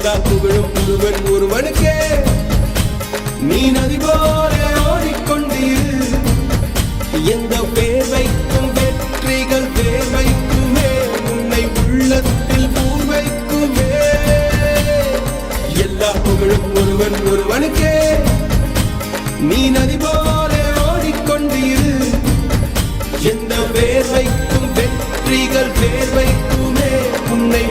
எல்லா புகழும் ஒருவன் ஒருவனுக்கே. நீ நதி போல ஓடிக்கொண்டீர். எந்த பேர் வைக்கும் வெற்றிகள் பேர் வைக்குமே, உன்னை உள்ளத்தில் பூர் வைக்குமே. எல்லா புகழும் ஒருவன் ஒருவனுக்கே. நீ நதி போல ஓடிக்கொண்டீர். எந்த பேர் வைக்கும் வெற்றிகள் பேர் வைக்குமே, உன்னை